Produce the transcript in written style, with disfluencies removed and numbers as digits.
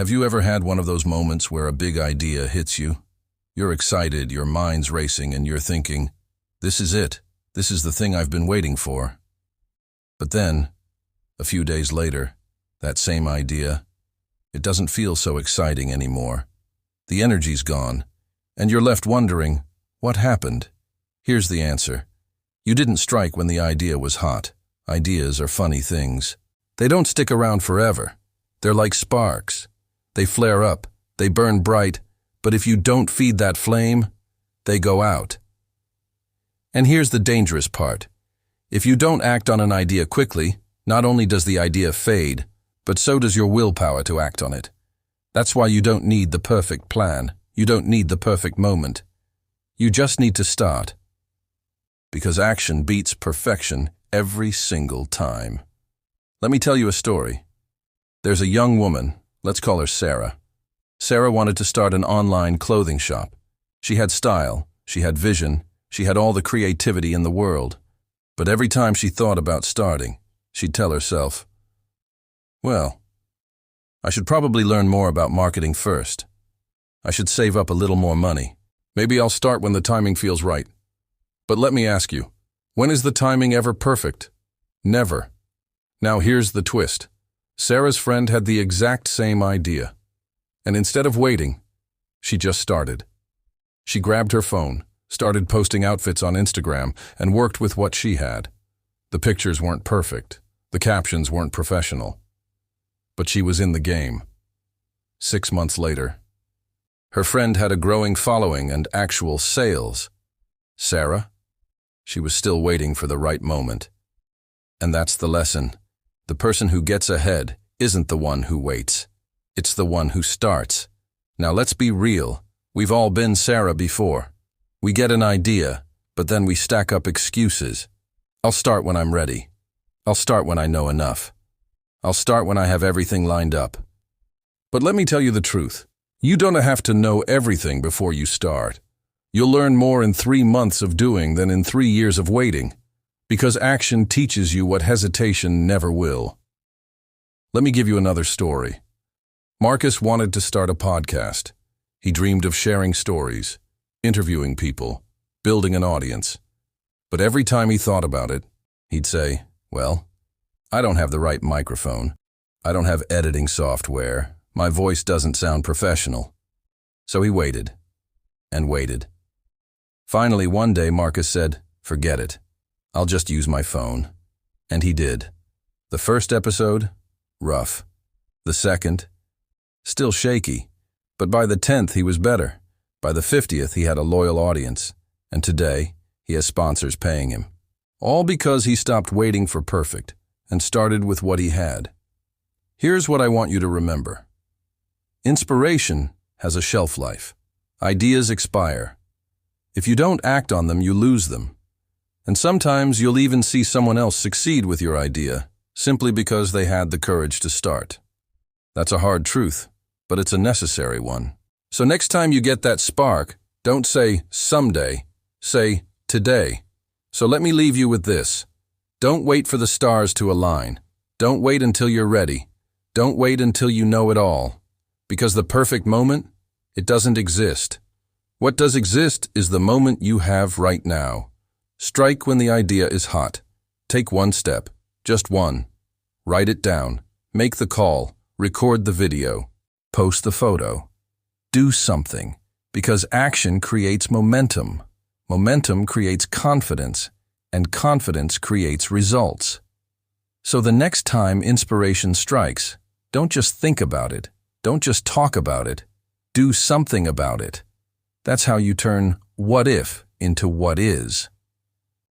Have you ever had one of those moments where a big idea hits you? You're excited, your mind's racing, and you're thinking, this is it. This is the thing I've been waiting for. But then, a few days later, that same idea, it doesn't feel so exciting anymore. The energy's gone, and you're left wondering, what happened? Here's the answer. You didn't strike when the idea was hot. Ideas are funny things. They don't stick around forever. They're like sparks. They flare up, they burn bright, but if you don't feed that flame, they go out. And here's the dangerous part. If you don't act on an idea quickly, not only does the idea fade, but so does your willpower to act on it. That's why you don't need the perfect plan. You don't need the perfect moment. You just need to start. Because action beats perfection every single time. Let me tell you a story. There's a young woman, let's call her Sarah. Sarah wanted to start an online clothing shop. She had style, she had vision, she had all the creativity in the world. But every time she thought about starting, she'd tell herself, well, I should probably learn more about marketing first. I should save up a little more money. Maybe I'll start when the timing feels right. But let me ask you, when is the timing ever perfect? Never. Now here's the twist. Sarah's friend had the exact same idea. And instead of waiting, she just started. She grabbed her phone, started posting outfits on Instagram, and worked with what she had. The pictures weren't perfect. The captions weren't professional. But she was in the game. 6 months later, her friend had a growing following and actual sales. Sarah? She was still waiting for the right moment. And that's the lesson. The person who gets ahead isn't the one who waits. It's the one who starts. Now let's be real. We've all been Sarah before. We get an idea, but then we stack up excuses. I'll start when I'm ready. I'll start when I know enough. I'll start when I have everything lined up. But let me tell you the truth. You don't have to know everything before you start. You'll learn more in 3 months of doing than in 3 years of waiting, because action teaches you what hesitation never will. Let me give you another story. Marcus wanted to start a podcast. He dreamed of sharing stories, interviewing people, building an audience. But every time he thought about it, he'd say, well, I don't have the right microphone. I don't have editing software. My voice doesn't sound professional. So he waited and waited. Finally, one day, Marcus said, forget it. I'll just use my phone. And he did. The first episode, rough. The second, still shaky. But by the 10th, he was better. By the 50th, he had a loyal audience. And today, he has sponsors paying him. All because he stopped waiting for perfect and started with what he had. Here's what I want you to remember. Inspiration has a shelf life. Ideas expire. If you don't act on them, you lose them. And sometimes you'll even see someone else succeed with your idea, simply because they had the courage to start. That's a hard truth, but it's a necessary one. So next time you get that spark, don't say someday, say today. So let me leave you with this. Don't wait for the stars to align. Don't wait until you're ready. Don't wait until you know it all. Because the perfect moment, it doesn't exist. What does exist is the moment you have right now. Strike when the idea is hot. Take one step, just one. Write it down. Make the call. Record the video. Post the photo. Do something, because action creates momentum. Momentum creates confidence, and confidence creates results. So the next time inspiration strikes, don't just think about it. Don't just talk about it. Do something about it. That's how you turn what if into what is.